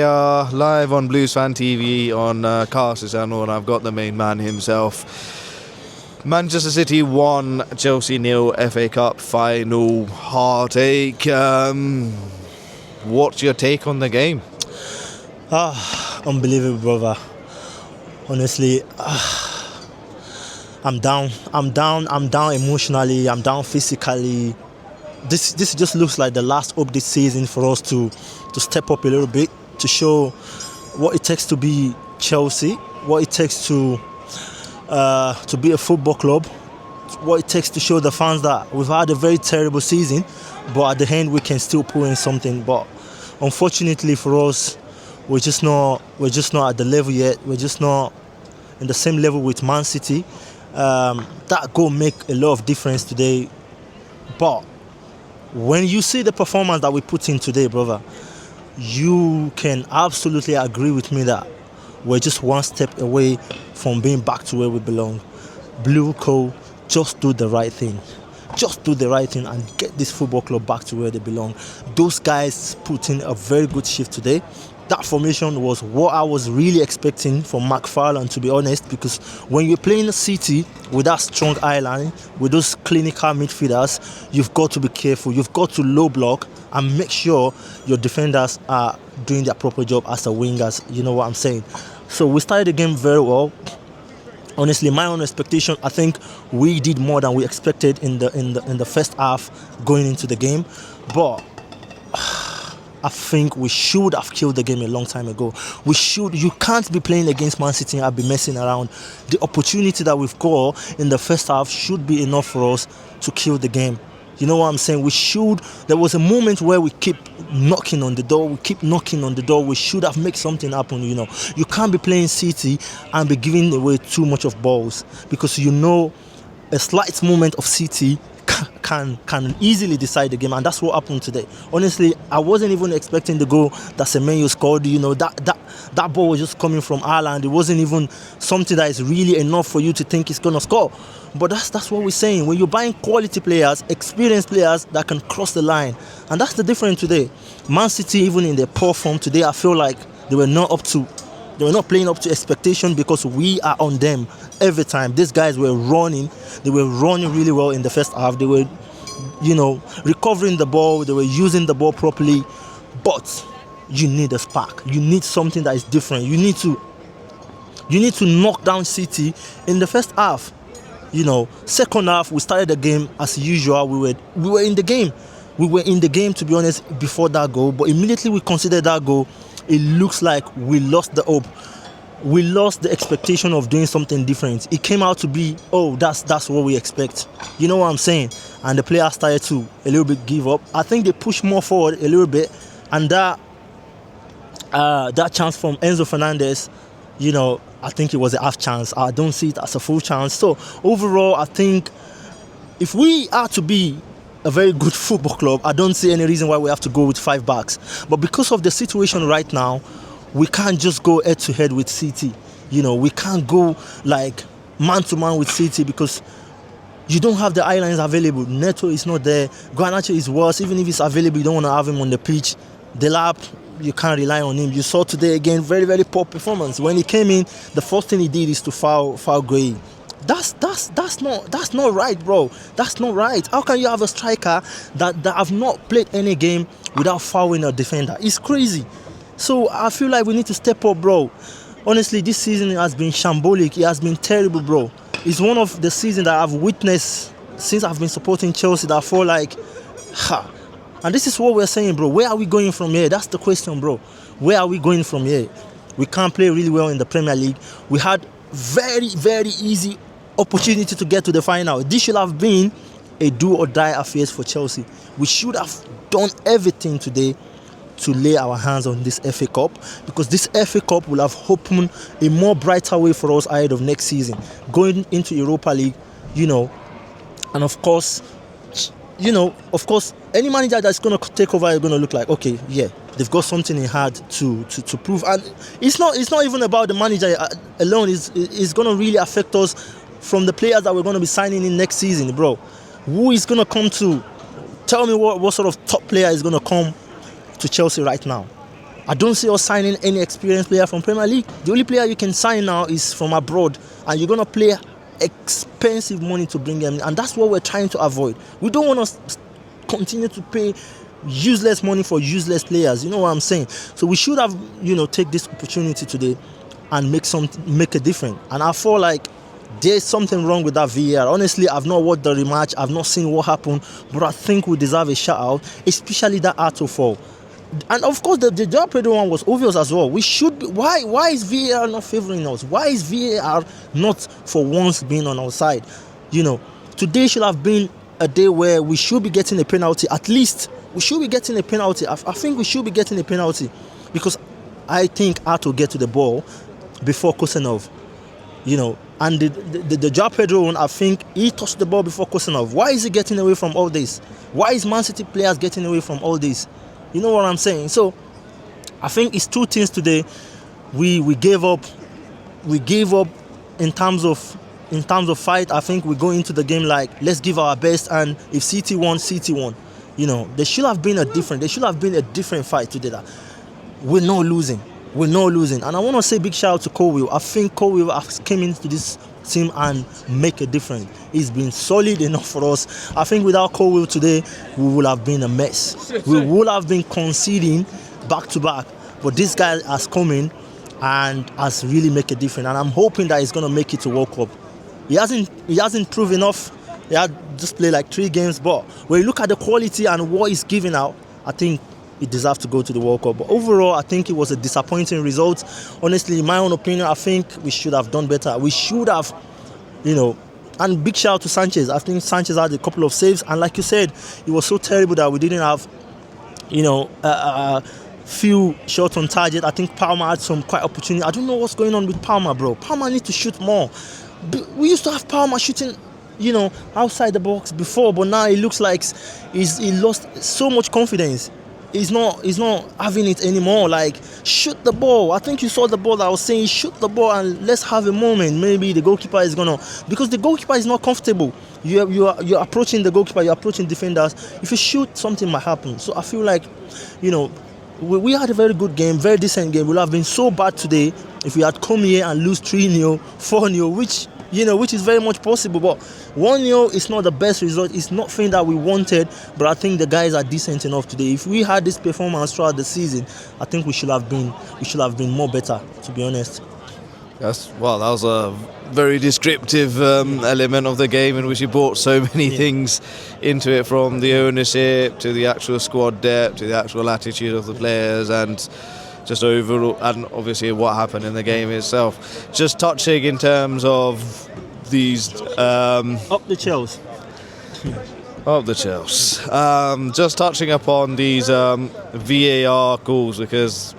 are live on Bluesfantv on Kharshy channel, and I've got the main man himself. Manchester City 1, Chelsea 0, FA Cup final heartache. What's your take on the game? Unbelievable, brother. Honestly, I'm down emotionally, I'm down physically. This just looks like the last hope this season for us to step up a little bit, to show what it takes to be Chelsea, what it takes to be a football club, what it takes to show the fans that we've had a very terrible season, but at the end we can still pull in something. But unfortunately for us, we're just not at the level yet. We're just not in the same level with Mancity. That goal make a lot of difference today. But when you see the performance that we put in today, brother, you can absolutely agree with me that we're just one step away from being back to where we belong. Blue Co, just do the right thing. Just do the right thing and get this football club back to where they belong. Those guys put in a very good shift today. That formation was what I was really expecting from McFarlane, to be honest, because when you're playing a City with that strong eye line, with those clinical midfielders, you've got to be careful. You've got to low block and make sure your defenders are doing their proper job as the wingers. You know what I'm saying? So we started the game very well. Honestly, my own expectation, I think we did more than we expected in the first half going into the game, but I think we should have killed the game a long time ago. You can't be playing against Man City and be messing around. The opportunity that we've got in the first half should be enough for us to kill the game. You know what I'm saying? There was a moment where we keep knocking on the door. We should have made something happen, you know. You can't be playing City and be giving away too much of balls, because you know a slight moment of City can easily decide the game, and that's what happened today. Honestly, I wasn't even expecting the goal that Semenyo scored. You know, that ball was just coming from Ireland. It wasn't even something that is really enough for you to think he's gonna score. But that's what we're saying. When you're buying quality players, experienced players that can cross the line, and that's the difference today. Man City, even in their poor form today, I feel like they were not playing up to expectation, because we are on them every time. These guys were running. They were running really well in the first half. They were, recovering the ball. They were using the ball properly. But you need a spark. You need something that is different. You need to knock down City in the first half. Second half, we started the game as usual. We were in the game. We were in the game, to be honest, before that goal. But immediately we considered that goal, it looks like we lost the hope. We lost the expectation of doing something different. It came out to be, that's what we expect. You know what I'm saying? And the players started to a little bit give up. I think they pushed more forward a little bit, and that chance from Enzo Fernandez, I think it was a half chance. I don't see it as a full chance. So overall, I think if we are to be a very good football club, I don't see any reason why we have to go with 5 backs. But because of the situation right now, we can't just go head to head with City. We can't go like man to man with City, because you don't have the eye lines available. Neto is not there. Garnacho is worse. Even if he's available, you don't want to have him on the pitch. Delap, you can't rely on him. You saw today again, very, very poor performance. When he came in, the first thing he did is to foul Gray. That's not right, bro. That's not right. How can you have a striker that have not played any game without fouling a defender? It's crazy. So I feel like we need to step up, bro. Honestly, this season has been shambolic. It has been terrible, bro. It's one of the seasons that I've witnessed since I've been supporting Chelsea that I feel like, And this is what we're saying, bro. Where are we going from here? That's the question, bro. Where are we going from here? We can't play really well in the Premier League. We had very, very easy opportunity to get to the final. This should have been a do or die affair for Chelsea. We should have done everything today to lay our hands on this FA Cup, because this FA Cup will have opened a more brighter way for us ahead of next season, going into Europa League, and of course, any manager that's going to take over is going to look like, okay, yeah, they've got something in hand to prove. And it's not even about the manager alone. It's going to really affect us from the players that we're going to be signing in next season, bro. Who is going to come to? Tell me what sort of top player is going to come to Chelsea right now? I don't see us signing any experienced player from Premier League. The only player you can sign now is from abroad, and you're going to pay expensive money to bring them in, and that's what we're trying to avoid. We don't want to continue to pay useless money for useless players. You know what I'm saying? So we should have, take this opportunity today and make a difference. And I feel like there's something wrong with that VAR. Honestly, I've not watched the rematch. I've not seen what happened, but I think we deserve a shout out, especially that Arto foul. And of course, the Joao Pedro one was obvious as well. We should be, why is VAR not favoring us? Why is VAR not for once being on our side? Today should have been a day where we should be getting a penalty. At least we should be getting a penalty. I think we should be getting a penalty, because I think Arto get to the ball before Kosenov. And the Joao Pedro one, I think he touched the ball before Kosenov. Why is he getting away from all this? Why is Mancity players getting away from all this? You know what I'm saying? So I think it's two things today. We gave up. We gave up in terms of fight. I think we go into the game like, let's give our best, and if City won, City won. There should have been a different fight today. That we're not losing. And I want to say big shout out to Colwill. I think Colwill has came into this team and make a difference. He's been solid enough for us. I think without Colwill today, we would have been a mess. We would have been conceding back to back. But this guy has come in and has really made a difference. And I'm hoping that he's going to make it to World Cup. He hasn't proved enough. He had just played like 3 games. But when you look at the quality and what he's giving out, I think he deserves to go to the World Cup. But overall, I think it was a disappointing result. Honestly, in my own opinion, I think we should have done better. We should have, and big shout out to Sanchez. I think Sanchez had a couple of saves. And like you said, it was so terrible that we didn't have, few shots on target. I think Palmer had some quite opportunity. I don't know what's going on with Palmer, bro. Palmer needs to shoot more. We used to have Palmer shooting, outside the box before, but now it looks like he lost so much confidence. He's not having it anymore. Like, shoot the ball. I think you saw the ball that I was saying, shoot the ball and let's have a moment. Maybe the goalkeeper is gonna, because the goalkeeper is not comfortable. You're approaching the goalkeeper, you're approaching defenders. If you shoot, something might happen. So I feel like, we had a very good game, very decent game. It would have been so bad today if we had come here and lose 3-0, 4-0, which is very much possible. But 1-0 is not the best result. It's nothing that we wanted, but I think the guys are decent enough today. If we had this performance throughout the season, I think we should have been more better, to be honest. That was a very descriptive element of the game, in which he brought so many things into it, from the ownership to the actual squad depth to the actual attitude of the players, and just overall, and obviously what happened in the game itself. Just touching in terms of these up the Chelsea. Just touching upon these VAR calls, because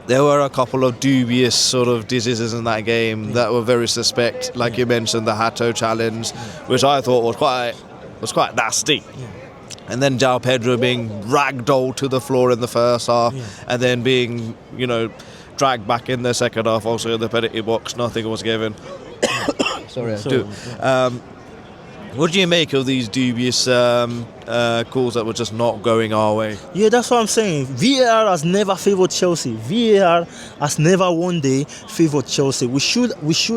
there were a couple of dubious sort of decisions in that game that were very suspect. Like you mentioned, the Hato challenge, which I thought was quite nasty. And then Joao Pedro being ragdolled to the floor in the first half, and then being, dragged back in the second half. Also in the penalty box, nothing was given. Sorry, I do. What do you make of these dubious calls that were just not going our way? Yeah, that's what I'm saying. VAR has never favoured Chelsea. VAR has never one day favoured Chelsea. We should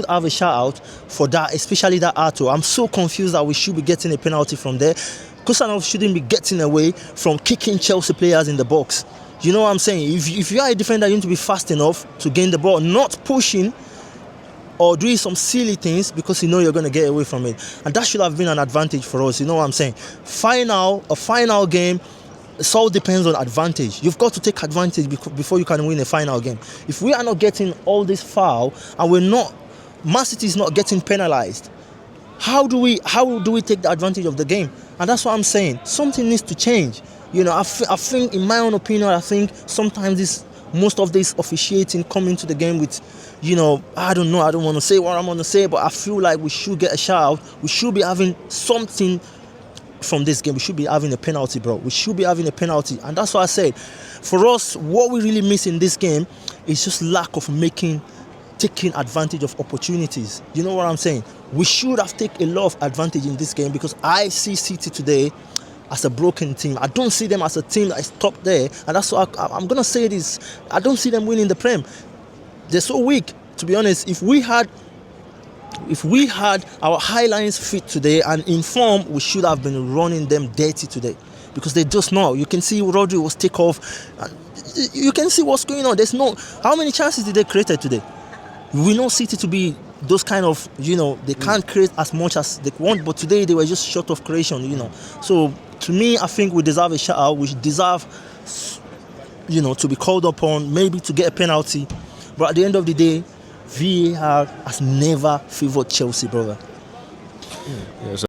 have a shout out for that, especially that Arto. I'm so confused that we should be getting a penalty from there. Kosanov shouldn't be getting away from kicking Chelsea players in the box. You know what I'm saying? If you are a defender, you need to be fast enough to gain the ball, not pushing or doing some silly things because you're going to get away from it. And that should have been an advantage for us. You know what I'm saying? A final game, it all depends on advantage. You've got to take advantage before you can win a final game. If we are not getting all this foul and Mancity is not getting penalised, how do we take the advantage of the game? And that's what I'm saying. Something needs to change. I think, in my own opinion, I think sometimes most of this officiating come into the game with, I don't know, I don't want to say what I'm going to say, but I feel like we should get a shout out. We should be having something from this game. We should be having a penalty, bro. We should be having a penalty. And that's what I said. For us, what we really miss in this game is just lack of taking advantage of opportunities. You know what I'm saying? We should have taken a lot of advantage in this game, because I see City today as a broken team. I don't see them as a team that is top there, and that's what I'm gonna say this. I don't see them winning the Prem. They're so weak, to be honest. If we had our highlines fit today and in form, we should have been running them dirty today, because they just know. You can see Rodri was take off. You can see what's going on. There's no. How many chances did they create today? We know City to be those kind of, they can't create as much as they want, but today they were just short of creation, So to me, I think we deserve a shout out. We deserve, to be called upon, maybe to get a penalty. But at the end of the day, VAR has never favoured Chelsea, brother. Yeah, so